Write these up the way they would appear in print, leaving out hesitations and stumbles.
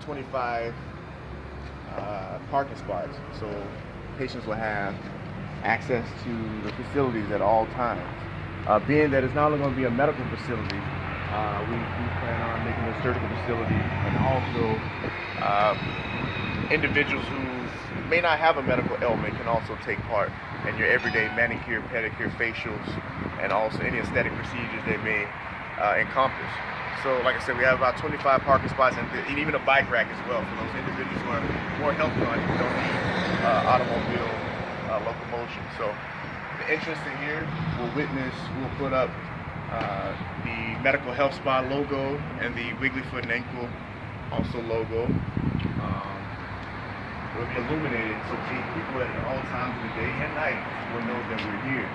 25 parking spots. So patients will have access to the facilities at all times. Being that it's not only going to be a medical facility, we plan on making it a surgical facility, and also individuals who may not have a medical ailment can also take part in your everyday manicure, pedicure, facials, and also any aesthetic procedures they may encompass. So like I said, we have about 25 parking spots and even a bike rack as well for those individuals who are more health conscious who don't need automobile locomotion. So the entrance to here we'll put up the medical health spa logo and the Wigley foot and ankle also logo. Will be illuminated so people at all times of the day and night will know that we're here.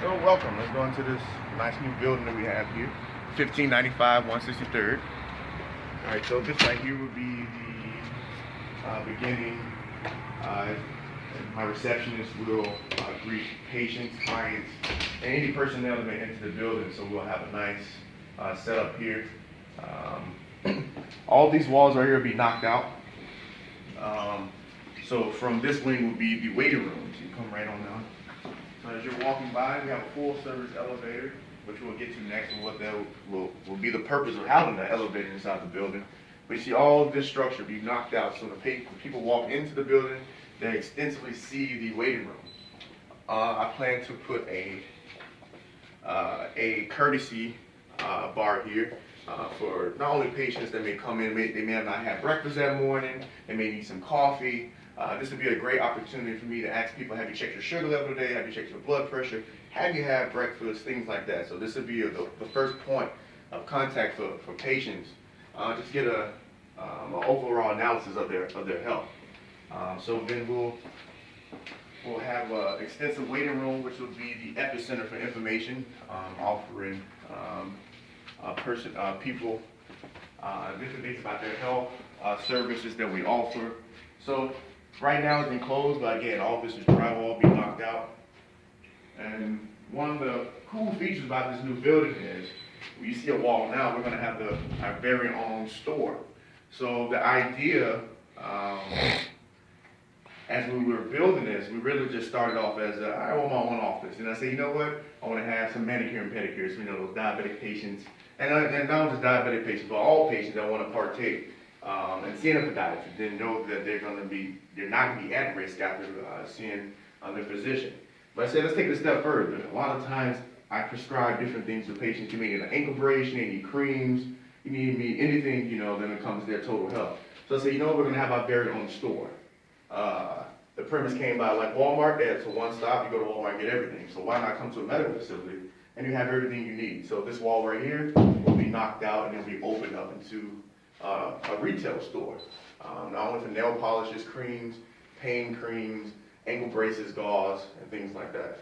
So welcome. Let's go into this nice new building that we have here, 1595 163rd. All right, so this right here will be the beginning. My receptionist will greet patients, clients, and any personnel that may enter the building. So we'll have a nice setup here. All these walls right here will be knocked out. So from this wing will be the waiting room. So you come right on down. So as you're walking by, we have a full service elevator, which we'll get to next, and what that will be the purpose of having the elevator inside the building. But you see all of this structure be knocked out, so when people walk into the building, they extensively see the waiting room. I plan to put a courtesy bar here for not only patients that may come in, they may not have breakfast that morning, they may need some coffee. This would be a great opportunity for me to ask people, have you checked your sugar level today? Have you checked your blood pressure? Have you had breakfast? Things like that. So this would be the first point of contact for patients, just to get an overall analysis of their health. So then we'll have an extensive waiting room, which will be the epicenter for information, offering people different things about their health, services that we offer. So right now it's enclosed, but again, all this is drywall, be knocked out. And one of the cool features about this new building is, when you see a wall now, we're going to have our very own store. So the idea, as we were building this, we really just started off as I want my own office. And I said, you know what? I want to have some manicure and pedicures, those diabetic patients. And not just diabetic patients, but all patients that want to partake and seeing a podiatrist, then know that they're not going to be at risk after seeing their physician. But I said, let's take it a step further. A lot of times I prescribe different things to patients. You may need an ankle brace, you may need creams, you need anything, then it comes to their total health. So I said, we're going to have our very own store. The premise came by like Walmart, that's a one stop, you go to Walmart and get everything. So why not come to a medical facility and you have everything you need? So this wall right here will be knocked out and it'll be opened up into a retail store. Not only for nail polishes, creams, pain creams, ankle braces, gauze, and things like that.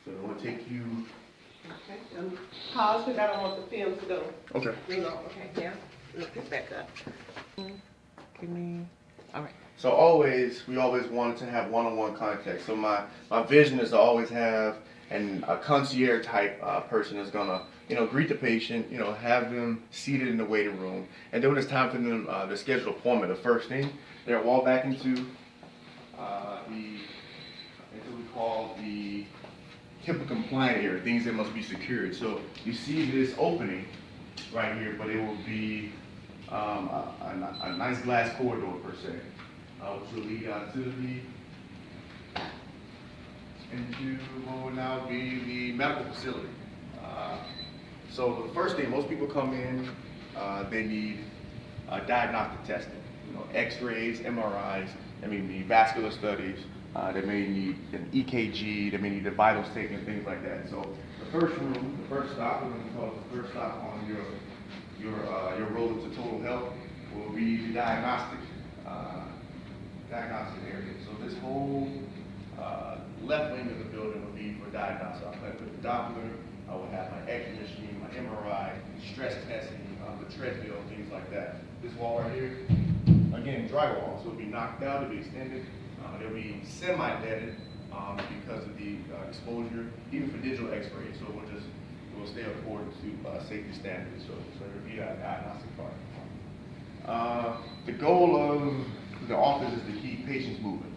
So I want to take you. Okay. Pause because I don't want the film to go. Okay. Okay. Yeah. Look this back up. Give me. All right. So we always wanted to have one-on-one contact. So my vision is to always have a concierge type person that's gonna, greet the patient, have them seated in the waiting room, and then when it's time for them to schedule an appointment, the first thing they'll walk back into we call the HIPAA compliant area, things that must be secured. So you see this opening right here, but it will be a nice glass corridor per se, which will lead out into what will now be the medical facility. So the first thing, most people come in, they need diagnostic testing, X-rays, MRIs, they may need vascular studies, they may need an EKG, they may need the vitals taken, things like that. So the first stop, we're going to call it the first stop on your road to total health, will be the diagnostic area. So this whole left wing of the building will be for diagnostics. I'll put the Doppler, I will have my X-ray machine, my MRI, stress testing, the treadmill, things like that. This wall right here, again, drywall, so it'll be knocked out, it'll be extended, it'll be semi-netted because of the exposure, even for digital X-rays. So we'll stay according to safety standards. So it'll be a diagnostic part. The goal of the office is to keep patients moving.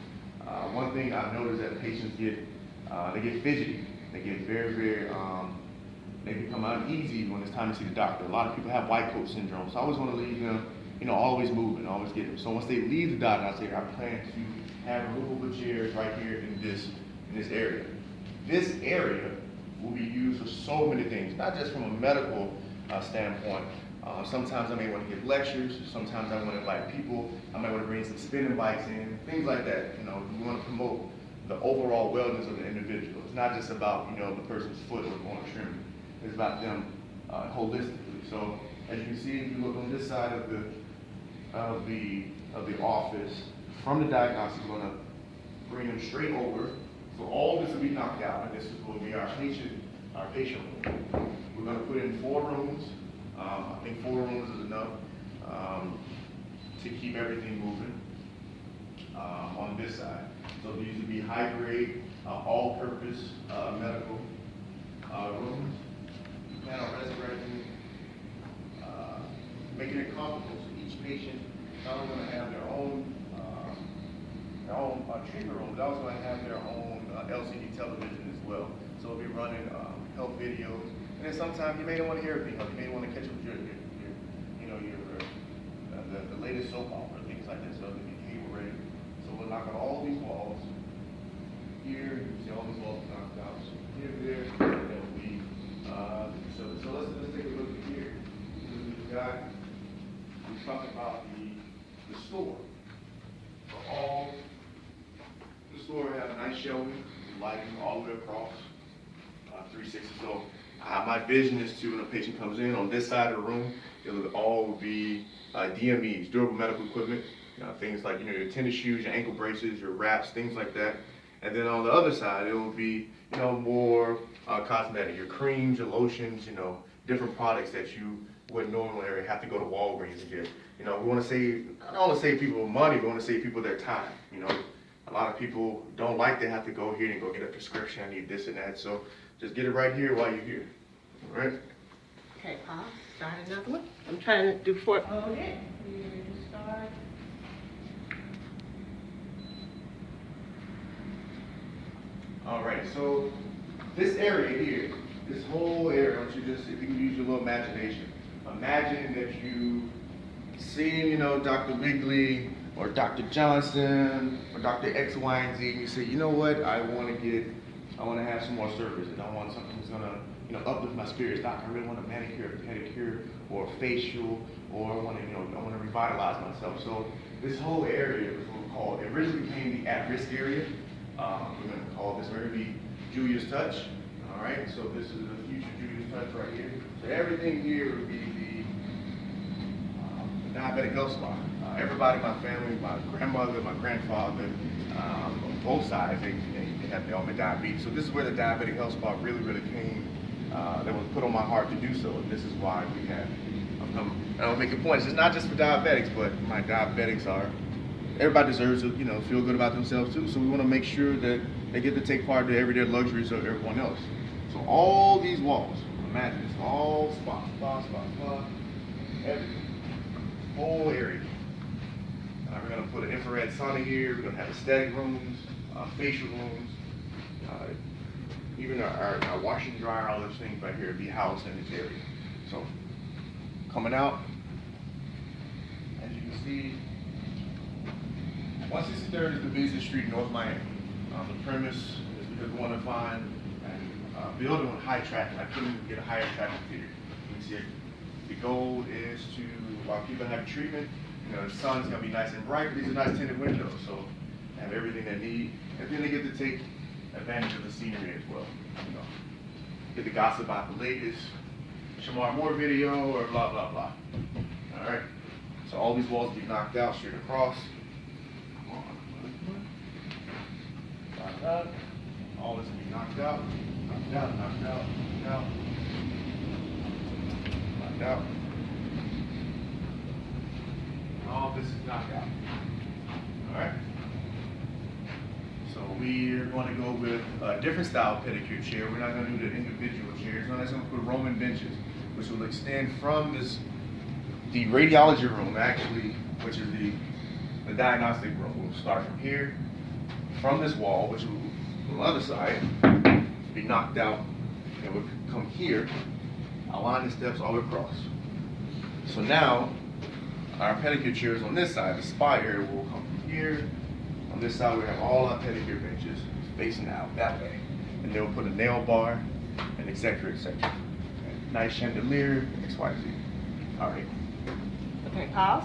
One thing I've noticed that patients they get fidgety. They get very, they become uneasy when it's time to see the doctor. A lot of people have white coat syndrome, so I always want to leave them, always moving, always get them. So once they leave the doctor, I say I plan to have removable chairs right here in this area. This area will be used for so many things, not just from a medical standpoint. Sometimes I may want to give lectures. Sometimes I want to invite people. I might want to bring some spinning bikes in, things like that. We want to promote the overall wellness of the individual. It's not just about the person's foot or bone extremity. It's about them holistically. So as you can see, if you look on this side of the office, from the diagnostics, we're going to bring them straight over. So all this will be knocked out, and this is going to be our patient room. We're going to put in 4 rooms. I think 4 rooms is enough to keep everything moving on this side. So these would be high-grade, all-purpose medical rooms. We plan on resurrecting, making it comfortable. So each patient not only going to have their own treatment room, but also going to have their own LCD television as well. So we'll be running health videos. And then sometimes you may not want to hear everything. You may want to catch up with the latest soap opera, things like that. So it'll be cable ready. So we'll knock out all these walls. Here, you can see all these walls knocked out. So here, there, that will be. So let's take a look at here. We've talking about the store. So all the store have nice shelving, lighting all the way across, 360. So my vision is to, when a patient comes in on this side of the room, it'll all be DMEs, durable medical equipment, things like your tennis shoes, your ankle braces, your wraps, things like that. And then on the other side, it will be more cosmetic, your creams, your lotions, different products that you would normally have to go to Walgreens and get. We want to save, I don't want to save people money, we want to save people their time. A lot of people don't like to have to go here and go get a prescription. I need this and that. So just get it right here while you're here. All right? Okay, pause. Start another one. I'm trying to do 4. Okay. Start. All right. So this area here, this whole area, if you can use your little imagination, imagine that you seen, Dr. Wigley or Dr. Johnson or Dr. X, Y, and Z, and you say, you know what, I want to have some more services. I want something that's gonna, uplift my spirits. Doc, I really want a manicure, a pedicure, or a facial, or I want to revitalize myself. So this whole area is what we call, it originally became the at-risk area. We're going to call this, we're going to be Julia's Touch. All right, so this is the future Julia's Touch right here. So everything here would be the diabetic health spot. Everybody in my family, my grandmother, my grandfather, on both sides, they have all my diabetes. So this is where the diabetic health spot really came. That was put on my heart to do so, and this is why we have. I'll make a point. It's not just for diabetics, but my diabetics are. Everybody deserves to, feel good about themselves too. So we want to make sure that they get to take part in the everyday luxuries of everyone else. So all these walls, imagine it's all spot, everything, whole area. We're going to put an infrared sauna here. We're going to have aesthetic rooms, facial rooms, even our washer and dryer, all those things right here be housed in this area. So coming out, as you can see, 163rd is the busiest street in North Miami. The premise is because we want to find a building with high traffic. I couldn't even get a higher traffic here. You can see it. The goal is to, while people have treatment, the sun's gonna be nice and bright, but these are nice tinted windows, so they have everything they need. And then they get to take advantage of the scenery as well. Get to gossip about the latest Shamar Moore video or blah, blah, blah. All right, so all these walls be knocked out straight across. Knocked out. All this will be knocked out, knocked out, knocked out, knocked out, knocked out. All this is knocked out. All right. So we're going to go with a different style pedicure chair. We're not going to do the individual chairs. No, that's going to put Roman benches, which will extend from this The radiology room, actually, which is the diagnostic room, will start from here, from this wall, which will, on the other side, be knocked out, and will come here, align the steps all the way across. So now, our pedicure chairs on this side, the spa area will come from here. On this side, we have all our pedicure benches facing out that way. And then we'll put a nail bar, and et cetera, et cetera. Nice chandelier, XYZ. All right. Okay, pause.